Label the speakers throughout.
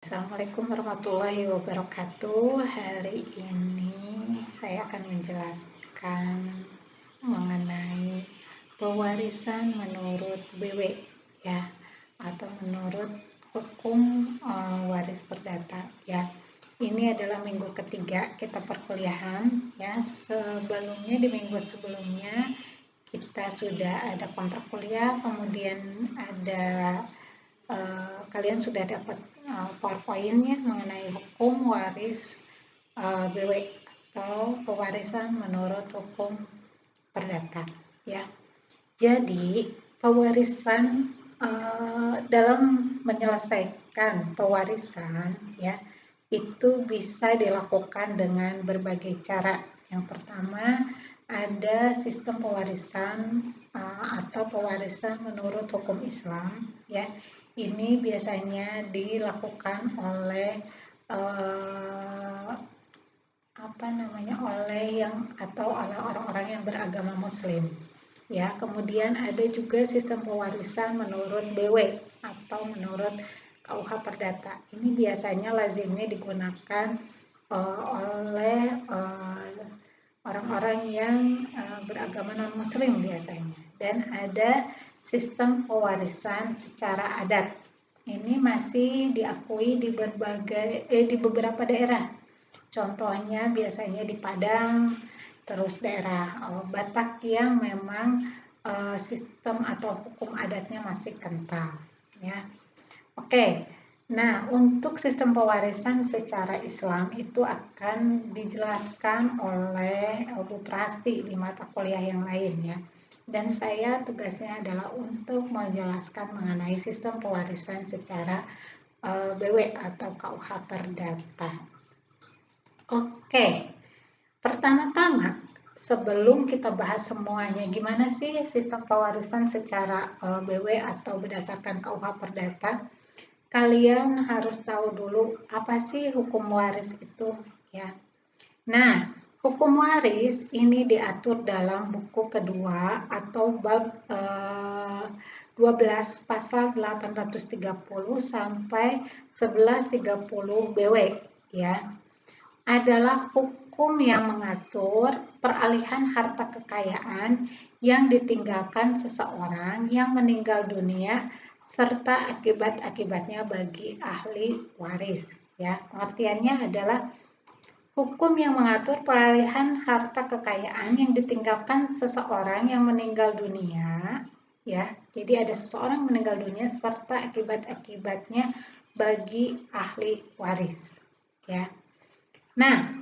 Speaker 1: Assalamualaikum warahmatullahi wabarakatuh. Hari ini saya akan menjelaskan mengenai pewarisan menurut BW ya, atau menurut hukum waris perdata ya. Ini adalah minggu ketiga kita perkuliahan ya. Sebelumnya di minggu sebelumnya kita sudah ada kontrak kuliah, kemudian ada kalian sudah dapat PowerPoint-nya mengenai hukum waris BW atau pewarisan menurut hukum perdata ya. Jadi pewarisan dalam menyelesaikan pewarisan ya itu bisa dilakukan dengan berbagai cara. Yang pertama ada sistem pewarisan atau pewarisan menurut hukum Islam ya. Ini biasanya dilakukan oleh oleh orang-orang yang beragama Muslim ya. Kemudian ada juga sistem pewarisan menurut BW atau menurut KUH Perdata. Ini biasanya lazimnya digunakan oleh orang-orang yang beragama non-Muslim biasanya. Dan ada sistem pewarisan secara adat. Ini masih diakui di beberapa daerah. Contohnya biasanya di Padang, terus daerah Batak yang memang sistem atau hukum adatnya masih kental ya. Oke. Nah, untuk sistem pewarisan secara Islam itu akan dijelaskan oleh Bu Prasti di mata kuliah yang lain ya. Dan saya tugasnya adalah untuk menjelaskan mengenai sistem pewarisan secara BW atau KUH Perdata. Oke. Pertama-tama sebelum kita bahas semuanya gimana sih sistem pewarisan secara BW atau berdasarkan KUH Perdata, kalian harus tahu dulu apa sih hukum waris itu ya. Nah, hukum waris ini diatur dalam buku kedua atau bab 12 pasal 830 sampai 1130 BW ya. Adalah hukum yang mengatur peralihan harta kekayaan yang ditinggalkan seseorang yang meninggal dunia serta akibat-akibatnya bagi ahli waris ya. Pengertiannya adalah hukum yang mengatur peralihan harta kekayaan yang ditinggalkan seseorang yang meninggal dunia ya. Jadi ada seseorang meninggal dunia serta akibat-akibatnya bagi ahli waris ya. Nah,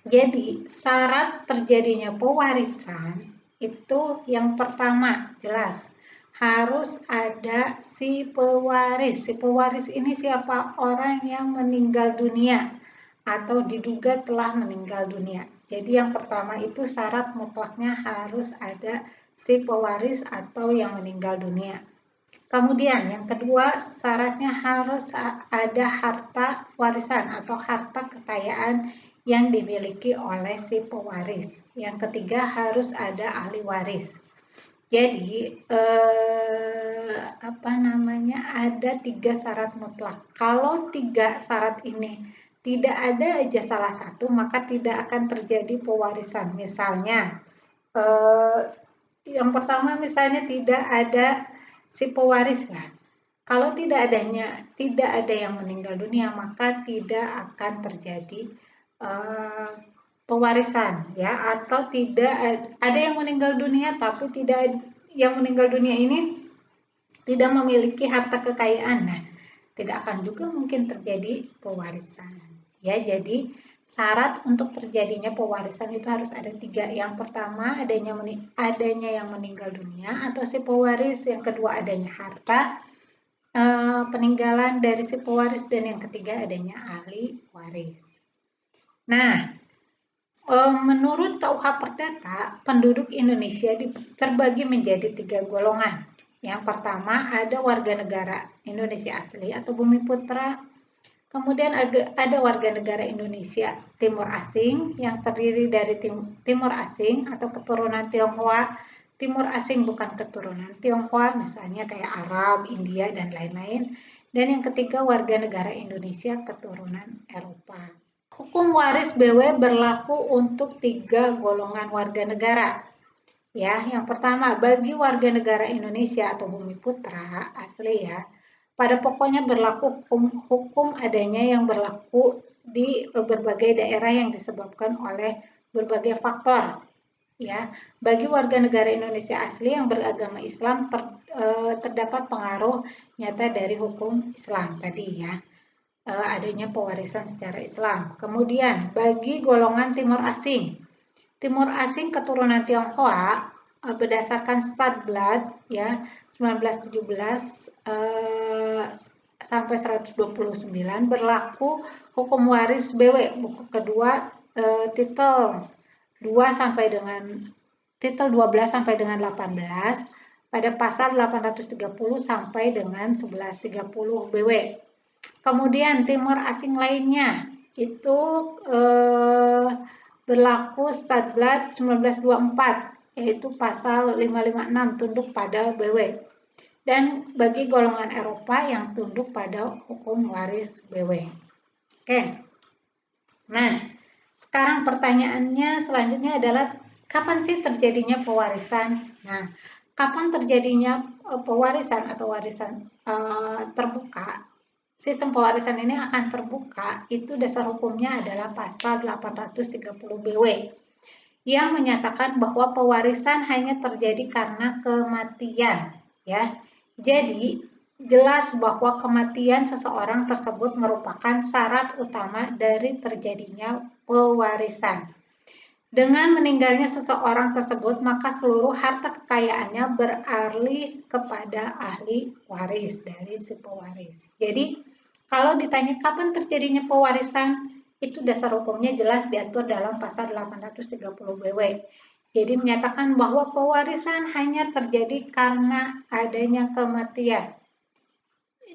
Speaker 1: jadi syarat terjadinya pewarisan itu yang pertama jelas harus ada si pewaris. Si pewaris ini siapa? Orang yang meninggal dunia atau diduga telah meninggal dunia. Jadi yang pertama itu syarat mutlaknya harus ada si pewaris atau yang meninggal dunia. Kemudian yang kedua syaratnya harus ada harta warisan atau harta kekayaan yang dimiliki oleh si pewaris. Yang ketiga harus ada ahli waris. Jadi ada 3 syarat mutlak. Kalau 3 syarat ini tidak ada aja salah satu, maka tidak akan terjadi pewarisan. Misalnya yang pertama misalnya tidak ada si pewaris lah. Kalau tidak ada yang meninggal dunia, maka tidak akan terjadi pewarisan ya, atau tidak ada yang meninggal dunia tapi yang meninggal dunia ini tidak memiliki harta kekayaan. Nah, tidak akan juga mungkin terjadi pewarisan ya. Jadi syarat untuk terjadinya pewarisan itu harus ada 3. Yang pertama adanya yang meninggal dunia atau si pewaris, yang kedua adanya harta peninggalan dari si pewaris, dan yang ketiga adanya ahli waris. Nah, menurut KUH Perdata, penduduk Indonesia terbagi menjadi 3 golongan. Yang pertama ada warga negara Indonesia asli atau bumi putra. Kemudian ada warga negara Indonesia Timur asing yang terdiri dari Timur asing atau keturunan Tionghoa. Timur asing bukan keturunan Tionghoa, misalnya kayak Arab, India, dan lain-lain. Dan yang ketiga, warga negara Indonesia keturunan Eropa. Hukum waris BW berlaku untuk 3 golongan warga negara. Ya, yang pertama, bagi warga negara Indonesia atau Bumi Putra asli ya, pada pokoknya berlaku hukum adanya yang berlaku di berbagai daerah yang disebabkan oleh berbagai faktor. Ya, bagi warga negara Indonesia asli yang beragama Islam terdapat pengaruh nyata dari hukum Islam tadi ya, adanya pewarisan secara Islam. Kemudian bagi golongan Timur Asing keturunan Tionghoa berdasarkan Stadblad ya 1917 sampai 129 berlaku hukum waris BW buku kedua titel 2 sampai dengan titel 12 sampai dengan 18 pada pasal 830 sampai dengan 1130 BW. Kemudian Timur Asing lainnya itu berlaku Stadblad 1924 yaitu pasal 556 tunduk pada BW. Dan bagi golongan Eropa yang tunduk pada hukum waris BW. Oke. Nah, sekarang pertanyaannya selanjutnya adalah kapan sih terjadinya pewarisan? Nah, kapan terjadinya pewarisan atau warisan terbuka? Sistem pewarisan ini akan terbuka, itu dasar hukumnya adalah pasal 830 BW yang menyatakan bahwa pewarisan hanya terjadi karena kematian, ya. Jadi, jelas bahwa kematian seseorang tersebut merupakan syarat utama dari terjadinya pewarisan. Dengan meninggalnya seseorang tersebut, maka seluruh harta kekayaannya beralih kepada ahli waris dari si pewaris. Jadi, kalau ditanya kapan terjadinya pewarisan, itu dasar hukumnya jelas diatur dalam pasal 830 BW. Jadi menyatakan bahwa pewarisan hanya terjadi karena adanya kematian.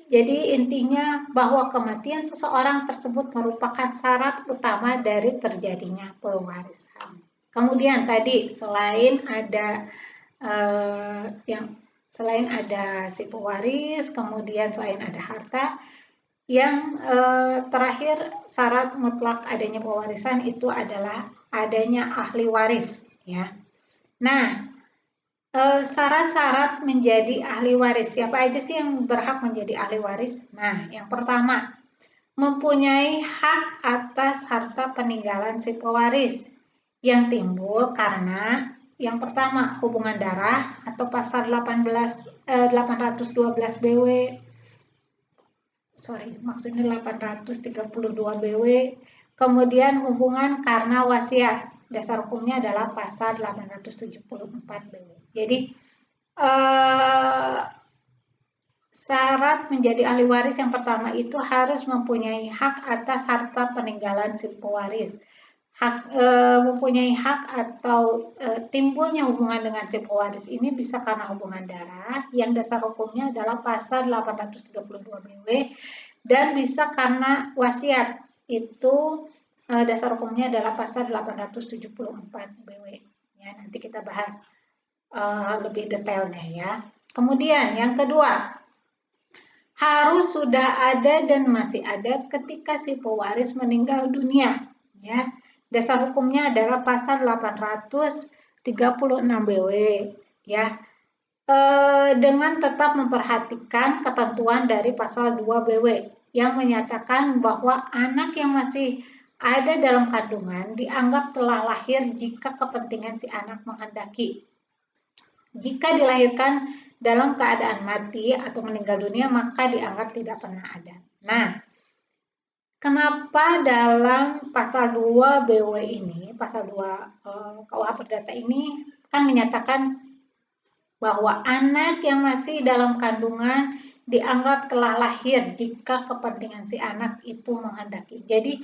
Speaker 1: Jadi intinya bahwa kematian seseorang tersebut merupakan syarat utama dari terjadinya pewarisan. Kemudian tadi selain ada selain ada si pewaris, kemudian selain ada harta, yang terakhir syarat mutlak adanya pewarisan itu adalah adanya ahli waris, ya. Nah, syarat-syarat menjadi ahli waris. Siapa aja sih yang berhak menjadi ahli waris? Nah, yang pertama, mempunyai hak atas harta peninggalan si pewaris yang timbul karena yang pertama hubungan darah atau pasal 812 BW. Maksudnya 832 BW. Kemudian hubungan karena wasiat. Dasar hukumnya adalah pasal 874 BW. Jadi syarat menjadi ahli waris yang pertama itu harus mempunyai hak atas harta peninggalan si pewaris. Mempunyai hak atau timbulnya hubungan dengan si pewaris ini bisa karena hubungan darah yang dasar hukumnya adalah pasal 832 BW dan bisa karena wasiat itu dasar hukumnya adalah pasal 874 BW. Ya, nanti kita bahas lebih detailnya ya. Kemudian yang kedua, harus sudah ada dan masih ada ketika si pewaris meninggal dunia. Ya, dasar hukumnya adalah pasal 836 BW. Ya, dengan tetap memperhatikan ketentuan dari pasal 2 BW yang menyatakan bahwa anak yang masih ada dalam kandungan dianggap telah lahir jika kepentingan si anak menghendaki. Jika dilahirkan dalam keadaan mati atau meninggal dunia, maka dianggap tidak pernah ada. Nah, kenapa dalam pasal 2 BW ini, pasal 2 KUH Perdata ini kan menyatakan bahwa anak yang masih dalam kandungan dianggap telah lahir jika kepentingan si anak itu menghendaki. Jadi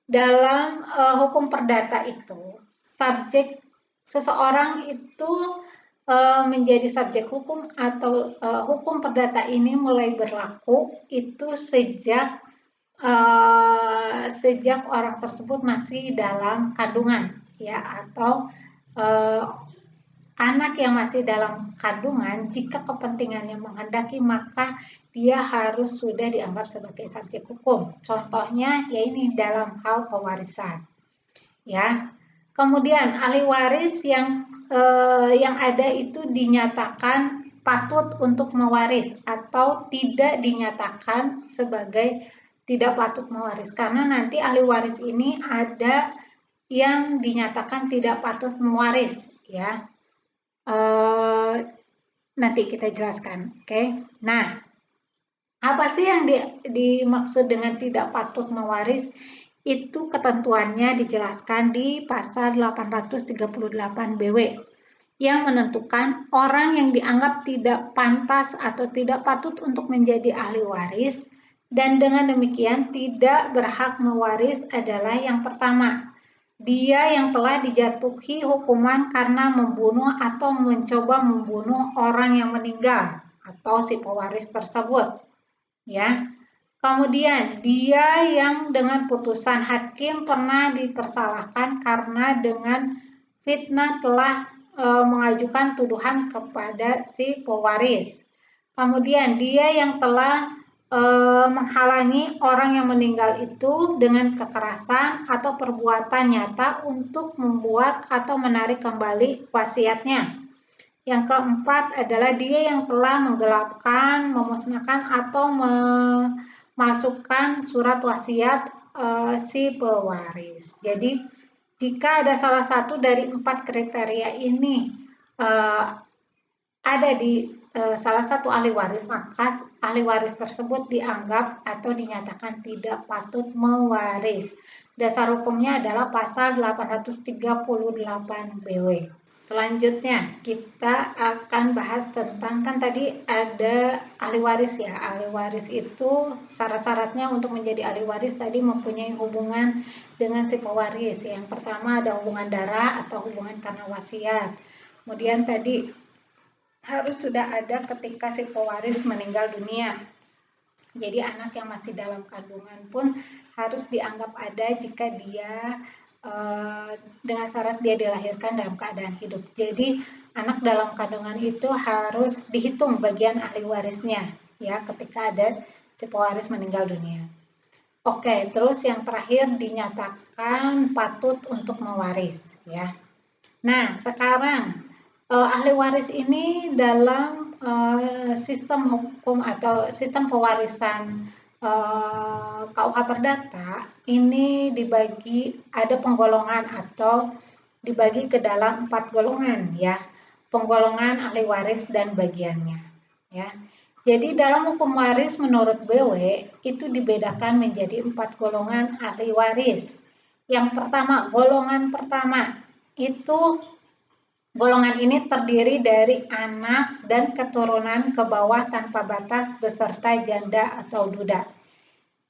Speaker 1: dalam hukum perdata itu, subjek seseorang itu menjadi subjek hukum atau hukum perdata ini mulai berlaku itu sejak orang tersebut masih dalam kandungan ya atau anak yang masih dalam kandungan, jika kepentingannya menghendaki, maka dia harus sudah dianggap sebagai subjek hukum. Contohnya, ya ini dalam hal pewarisan. Ya, kemudian ahli waris yang ada itu dinyatakan patut untuk mewaris atau tidak dinyatakan sebagai tidak patut mewaris, karena nanti ahli waris ini ada yang dinyatakan tidak patut mewaris, ya. Nanti kita jelaskan, oke? Nah, apa sih yang dimaksud dengan tidak patut mewaris? Itu ketentuannya dijelaskan di pasal 838 BW yang menentukan orang yang dianggap tidak pantas atau tidak patut untuk menjadi ahli waris dan dengan demikian tidak berhak mewaris adalah yang pertama, dia yang telah dijatuhi hukuman karena membunuh atau mencoba membunuh orang yang meninggal atau si pewaris tersebut, ya. Kemudian dia yang dengan putusan hakim pernah dipersalahkan karena dengan fitnah telah mengajukan tuduhan kepada si pewaris. Kemudian dia yang telah menghalangi orang yang meninggal itu dengan kekerasan atau perbuatan nyata untuk membuat atau menarik kembali wasiatnya. Yang keempat adalah dia yang telah menggelapkan, memusnahkan atau memasukkan surat wasiat si pewaris. Jadi jika ada salah satu dari 4 kriteria ini ada di salah satu ahli waris, maka ahli waris tersebut dianggap atau dinyatakan tidak patut mewaris. Dasar hukumnya adalah pasal 838 BW. Selanjutnya kita akan bahas tentang, kan tadi ada ahli waris ya. Ahli waris itu syarat-syaratnya untuk menjadi ahli waris tadi mempunyai hubungan dengan si pewaris. Yang pertama ada hubungan darah atau hubungan karena wasiat. Kemudian tadi harus sudah ada ketika si pewaris meninggal dunia. Jadi anak yang masih dalam kandungan pun harus dianggap ada jika dia dengan syarat dia dilahirkan dalam keadaan hidup. Jadi anak dalam kandungan itu harus dihitung bagian ahli warisnya, ya, ketika ada si pewaris meninggal dunia. Oke, terus yang terakhir dinyatakan patut untuk mewaris, ya. Nah, sekarang ahli waris ini dalam sistem hukum atau sistem pewarisan KUH Perdata ini dibagi, ada penggolongan atau dibagi ke dalam 4 golongan, ya. Penggolongan ahli waris dan bagiannya, ya. Jadi dalam hukum waris menurut BW itu dibedakan menjadi 4 golongan ahli waris. Yang pertama, golongan pertama itu golongan ini terdiri dari anak dan keturunan ke bawah tanpa batas beserta janda atau duda.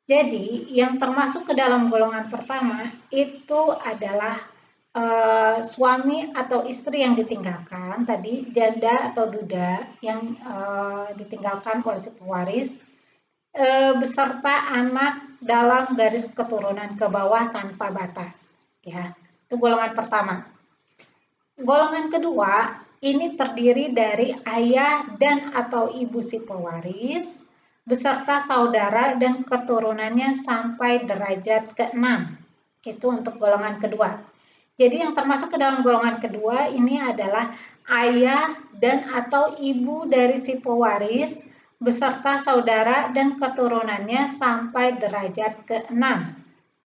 Speaker 1: Jadi yang termasuk ke dalam golongan pertama itu adalah suami atau istri yang ditinggalkan, tadi janda atau duda yang ditinggalkan oleh si pewaris, beserta anak dalam garis keturunan ke bawah tanpa batas, ya. Itu golongan pertama. Golongan kedua ini terdiri dari ayah dan atau ibu si pewaris beserta saudara dan keturunannya sampai derajat ke-6. Itu untuk golongan kedua. Jadi yang termasuk ke dalam golongan kedua ini adalah ayah dan atau ibu dari si pewaris beserta saudara dan keturunannya sampai derajat ke-6.